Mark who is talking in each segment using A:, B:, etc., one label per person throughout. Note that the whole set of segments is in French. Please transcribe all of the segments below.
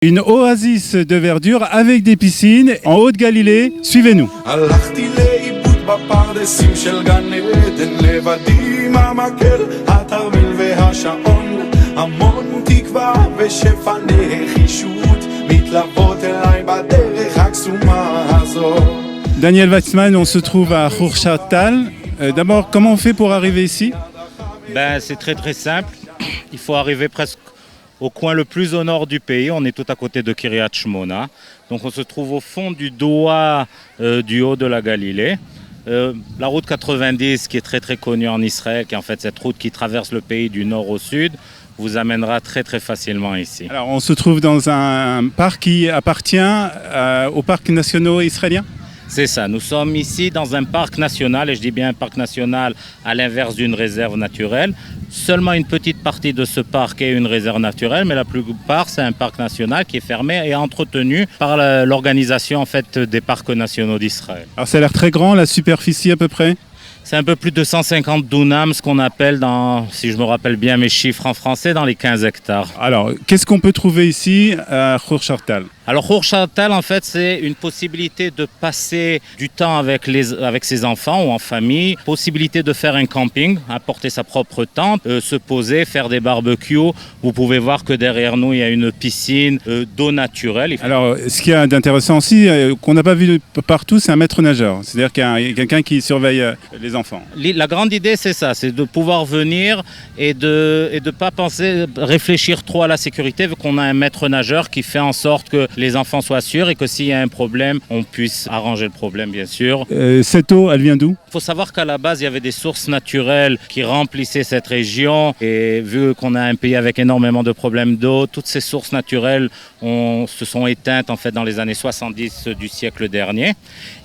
A: Une oasis de verdure avec des piscines en Haute-Galilée. Suivez-nous.
B: הלכתי לאיבוד בפרדסים של גן עדן, לבדי עם המקל, התרמיל והשעון, המון תקווה ושפע נחישות מתלוות אליי בדרך הקסומה הזו.
A: Daniel Wetzman, on se trouve à Khurshad-Tal. D'abord, comment on fait pour arriver ici?
C: C'est très très simple. Il faut arriver presque au coin le plus au nord du pays. On est tout à côté de Kiryat Shmona. Donc on se trouve au fond du doigt du haut de la Galilée. La route 90 qui est très très connue en Israël, qui est en fait cette route qui traverse le pays du nord au sud, vous amènera très très facilement ici.
A: Alors on se trouve dans un parc qui appartient aux parcs nationaux israéliens?
C: C'est ça, nous sommes ici dans un parc national, et je dis bien un parc national à l'inverse d'une réserve naturelle. Seulement une petite partie de ce parc est une réserve naturelle, mais la plupart c'est un parc national qui est fermé et entretenu par l'organisation en fait, des parcs nationaux d'Israël.
A: Alors ça a l'air très grand, la superficie à peu près?
C: C'est un peu plus de 150 dunams, ce qu'on appelle, si je me rappelle bien mes chiffres en français, dans les 15 hectares.
A: Alors, qu'est-ce qu'on peut trouver ici à Khurshad-Tal?
C: Alors Khurshad-Tal, en fait, c'est une possibilité de passer du temps avec ses enfants ou en famille, possibilité de faire un camping, apporter sa propre tente, se poser, faire des barbecues. Vous pouvez voir que derrière nous, il y a une piscine d'eau naturelle.
A: Alors, ce qu'il y a d'intéressant aussi, qu'on n'a pas vu partout, c'est un maître nageur. C'est-à-dire qu'il y a quelqu'un qui surveille les enfants.
C: La grande idée, c'est ça, c'est de pouvoir venir et de pas réfléchir trop à la sécurité, vu qu'on a un maître nageur qui fait en sorte que les enfants soient sûrs et que s'il y a un problème, on puisse arranger le problème, bien sûr.
A: Cette eau, elle vient d'où?
C: Il faut savoir qu'à la base, il y avait des sources naturelles qui remplissaient cette région. Et vu qu'on a un pays avec énormément de problèmes d'eau, toutes ces sources naturelles se sont éteintes en fait, dans les années 70 du siècle dernier.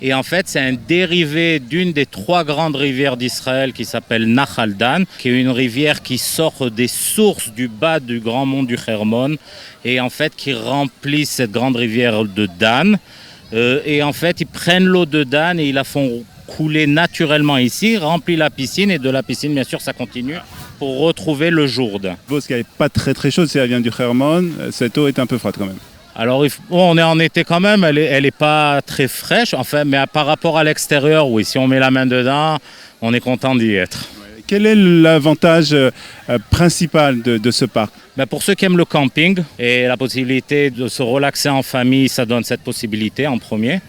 C: Et en fait, c'est un dérivé d'une des 3 grandes rivières d'Israël qui s'appelle Nahal Dan, qui est une rivière qui sort des sources du bas du grand mont du Hermon et en fait qui remplit cette grande rivière de Dan. Et en fait, ils prennent l'eau de Dan et ils la font couler naturellement ici, remplit la piscine et de la piscine, bien sûr, ça continue pour retrouver le Jourdain.
A: Parce qu'elle n'est pas très très chaude, si elle vient du Hermon, cette eau est un peu froide quand même.
C: Alors, on est en été quand même, elle est pas très fraîche, enfin, mais par rapport à l'extérieur, oui, si on met la main dedans, on est content d'y être.
A: Quel est l'avantage principal de ce parc?
C: Pour ceux qui aiment le camping et la possibilité de se relaxer en famille, ça donne cette possibilité en premier.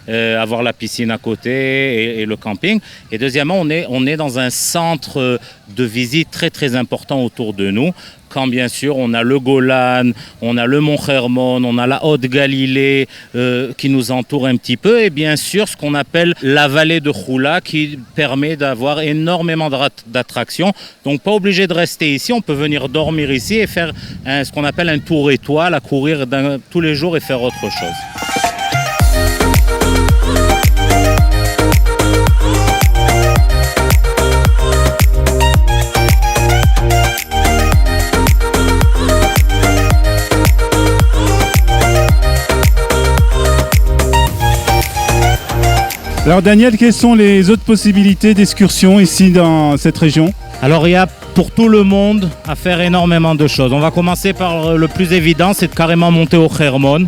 C: Avoir la piscine à côté et le camping. Et deuxièmement, on est dans un centre de visite très très important autour de nous. Quand bien sûr on a le Golan, on a le Mont Hermon, on a la Haute-Galilée qui nous entoure un petit peu et bien sûr ce qu'on appelle la vallée de Choula qui permet d'avoir énormément d'attractions. Donc pas obligé de rester ici, on peut venir dormir ici et faire ce qu'on appelle un tour étoile, à courir tous les jours et faire autre chose.
A: Alors Daniel, quelles sont les autres possibilités d'excursion ici dans cette région?
C: Alors il y a pour tout le monde à faire énormément de choses. On va commencer par le plus évident, c'est de carrément monter au Hermon,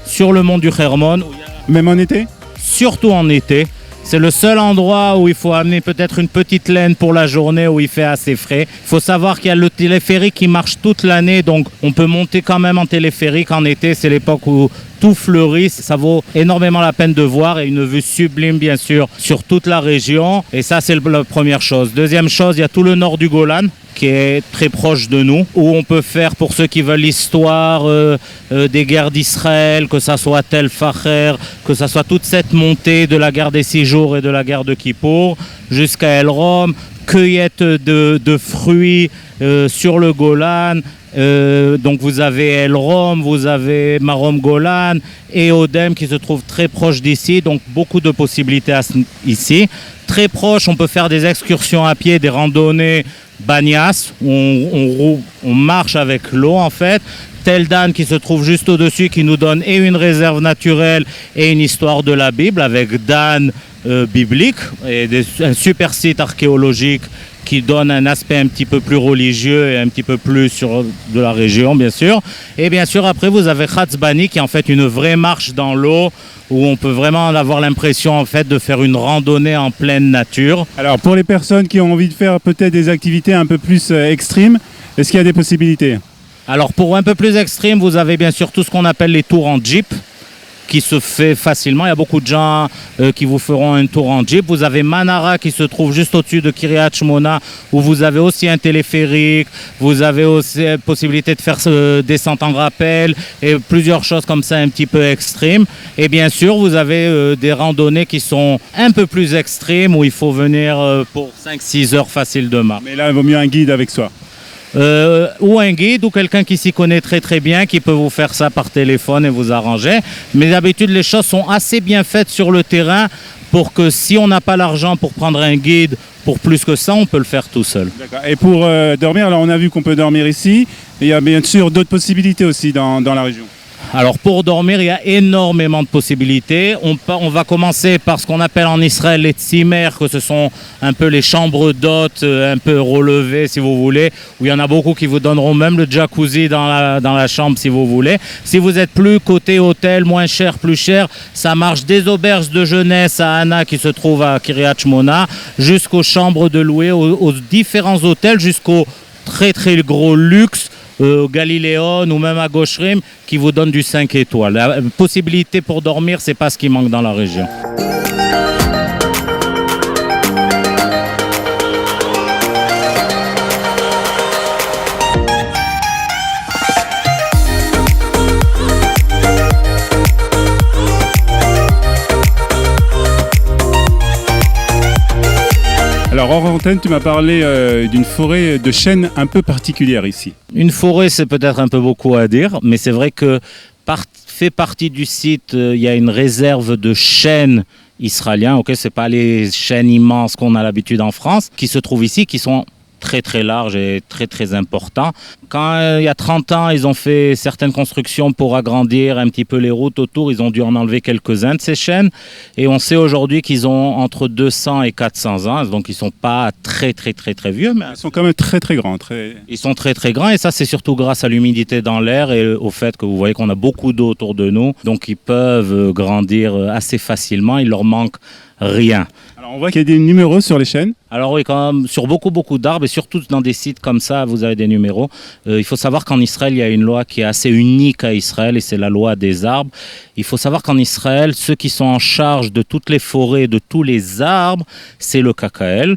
C: sur le mont du Hermon.
A: Même en été?
C: Surtout en été. C'est le seul endroit où il faut amener peut-être une petite laine pour la journée où il fait assez frais. Il faut savoir qu'il y a le téléphérique qui marche toute l'année, donc on peut monter quand même en téléphérique en été. C'est l'époque où tout fleurit, ça vaut énormément la peine de voir et une vue sublime bien sûr sur toute la région. Et ça c'est la première chose. Deuxième chose, il y a tout le nord du Golan qui est très proche de nous, où on peut faire, pour ceux qui veulent l'histoire des guerres d'Israël, que ça soit Tel Facher, que ça soit toute cette montée de la guerre des 6 jours et de la guerre de Kippour, jusqu'à El Rom, cueillette de fruits sur le Golan. Donc vous avez El Rom, vous avez Marom Golan et Odem qui se trouve très proche d'ici, donc beaucoup de possibilités ici. Très proche, on peut faire des excursions à pied, des randonnées Banias, on marche avec l'eau en fait. Tel Dan qui se trouve juste au-dessus, qui nous donne et une réserve naturelle et une histoire de la Bible avec Dan biblique et un super site archéologique qui donne un aspect un petit peu plus religieux et un petit peu plus sur de la région, bien sûr. Et bien sûr, après, vous avez Khatzbani, qui est en fait une vraie marche dans l'eau, où on peut vraiment avoir l'impression en fait de faire une randonnée en pleine nature.
A: Alors pour les personnes qui ont envie de faire peut-être des activités un peu plus extrêmes, est-ce qu'il y a des possibilités?
C: Alors pour un peu plus extrême, vous avez bien sûr tout ce qu'on appelle les tours en jeep, qui se fait facilement. Il y a beaucoup de gens qui vous feront un tour en jeep. Vous avez Manara qui se trouve juste au-dessus de Kiryat Shmona, où vous avez aussi un téléphérique, vous avez aussi la possibilité de faire descente en rappel et plusieurs choses comme ça un petit peu extrêmes. Et bien sûr, vous avez des randonnées qui sont un peu plus extrêmes, où il faut venir pour 5-6 heures faciles de marche.
A: Mais là, il vaut mieux un guide avec soi.
C: Ou un guide ou quelqu'un qui s'y connaît très très bien, qui peut vous faire ça par téléphone et vous arranger. Mais d'habitude, les choses sont assez bien faites sur le terrain pour que si on n'a pas l'argent pour prendre un guide pour plus que ça, on peut le faire tout seul.
A: D'accord. Et pour dormir, alors on a vu qu'on peut dormir ici, et il y a bien sûr d'autres possibilités aussi dans la région.
C: Alors pour dormir, il y a énormément de possibilités. On va commencer par ce qu'on appelle en Israël les tzimmer, que ce sont un peu les chambres d'hôtes, un peu relevées si vous voulez, où il y en a beaucoup qui vous donneront même le jacuzzi dans la chambre si vous voulez. Si vous êtes plus côté hôtel, moins cher, plus cher, ça marche des auberges de jeunesse à Anna qui se trouve à Kiryat Shmona, jusqu'aux chambres de louer, aux différents hôtels, jusqu'au très très gros luxe, Galiléon ou même à Goshrim, qui vous donne du 5 étoiles. La possibilité pour dormir, c'est pas ce qui manque dans la région.
A: Alors hors antenne, tu m'as parlé d'une forêt de chênes un peu particulière ici.
C: Une forêt, c'est peut-être un peu beaucoup à dire, mais c'est vrai que fait partie du site, il y a une réserve de chênes israéliens. Ok, c'est pas les chênes immenses qu'on a l'habitude en France, qui se trouvent ici, qui sont très très large et très très important. Quand il y a 30 ans, ils ont fait certaines constructions pour agrandir un petit peu les routes autour, ils ont dû en enlever quelques-uns de ces chênes, et on sait aujourd'hui qu'ils ont entre 200 et 400 ans, donc ils sont pas très très très très vieux, mais
A: ils sont quand même très très grands.
C: Ils sont très très grands, et ça c'est surtout grâce à l'humidité dans l'air et au fait que vous voyez qu'on a beaucoup d'eau autour de nous, donc ils peuvent grandir assez facilement, il leur manque rien.
A: Alors on voit qu'il y a des numéros sur les chênes.
C: Alors oui, quand même, sur beaucoup d'arbres, et surtout dans des sites comme ça, vous avez des numéros. Il faut savoir qu'en Israël, il y a une loi qui est assez unique à Israël, et c'est la loi des arbres. Il faut savoir qu'en Israël, ceux qui sont en charge de toutes les forêts, de tous les arbres, c'est le KKL.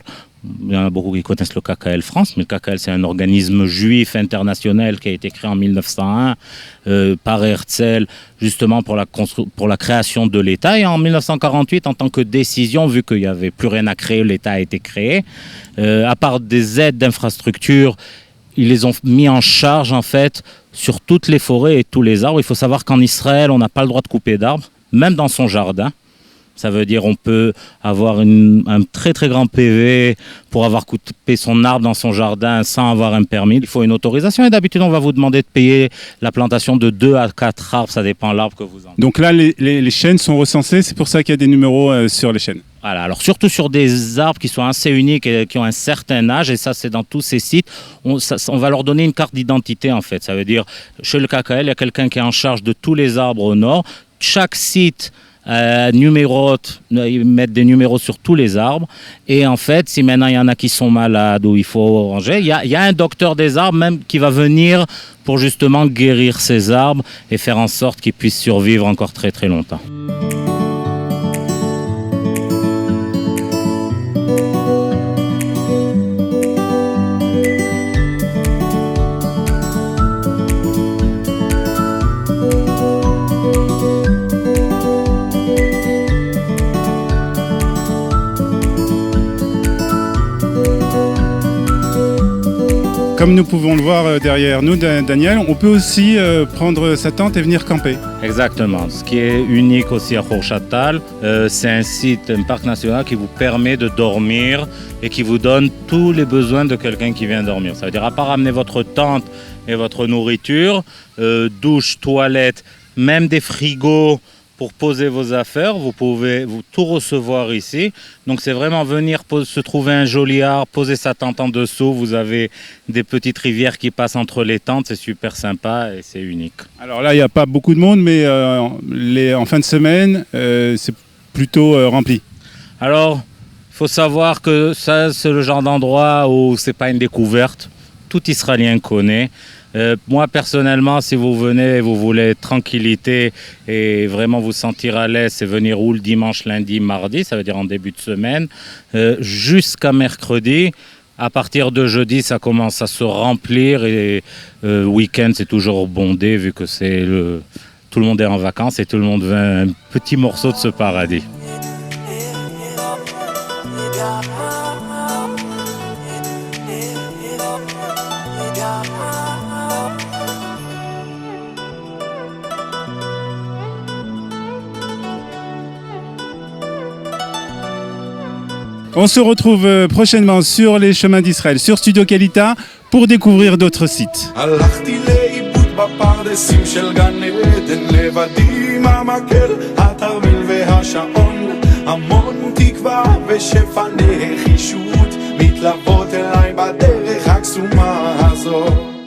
C: Il y en a beaucoup qui connaissent le KKL France, mais le KKL c'est un organisme juif international qui a été créé en 1901 par Herzl, justement pour la création de l'État. Et en 1948, en tant que décision, vu qu'il n'y avait plus rien à créer, l'État a été créé. À part des aides d'infrastructure, ils les ont mis en charge en fait sur toutes les forêts et tous les arbres. Il faut savoir qu'en Israël, on n'a pas le droit de couper d'arbres, même dans son jardin. Ça veut dire on peut avoir un très très grand PV pour avoir coupé son arbre dans son jardin sans avoir un permis. Il faut une autorisation, et d'habitude on va vous demander de payer la plantation de 2 à 4 arbres, ça dépend de l'arbre que vous en avez.
A: Donc là les chênes sont recensés, c'est pour ça qu'il y a des numéros sur les chênes.
C: Voilà, alors surtout sur des arbres qui sont assez uniques et qui ont un certain âge, et ça c'est dans tous ces sites, on va leur donner une carte d'identité en fait. Ça veut dire chez le KKL, il y a quelqu'un qui est en charge de tous les arbres au nord. Chaque site ils mettent des numéros sur tous les arbres, et en fait si maintenant il y en a qui sont malades ou il faut ranger, il y a un docteur des arbres même qui va venir pour justement guérir ces arbres et faire en sorte qu'ils puissent survivre encore très très longtemps.
A: Comme nous pouvons le voir derrière nous, Daniel, on peut aussi prendre sa tente et venir camper.
C: Exactement. Ce qui est unique aussi à Khor Shahtal, c'est un parc national qui vous permet de dormir et qui vous donne tous les besoins de quelqu'un qui vient dormir. Ça veut dire, à part amener votre tente et votre nourriture, douche, toilette, même des frigos pour poser vos affaires. Vous pouvez tout recevoir ici. Donc c'est vraiment venir se trouver un joli arbre, poser sa tente en dessous. Vous avez des petites rivières qui passent entre les tentes. C'est super sympa et c'est unique.
A: Alors là, il n'y a pas beaucoup de monde, mais en fin de semaine, c'est plutôt rempli.
C: Alors, il faut savoir que ça, c'est le genre d'endroit où c'est pas une découverte. Tout Israélien connaît. Moi, personnellement, si vous venez et vous voulez tranquillité et vraiment vous sentir à l'aise, c'est venir ou le dimanche, lundi, mardi, ça veut dire en début de semaine, jusqu'à mercredi. À partir de jeudi, ça commence à se remplir et week-end, c'est toujours bondé vu que tout le monde est en vacances et tout le monde veut un petit morceau de ce paradis.
A: On se retrouve prochainement sur les chemins d'Israël, sur Studio Kalita, pour découvrir d'autres sites.
B: הלכתי לאיבוד בפרדסים של גן עדן, לבדי עם המקל, התרמיל והשעון, המון תקווה ושפע נחישות מתלוות אליי בדרך הקסומה הזאת.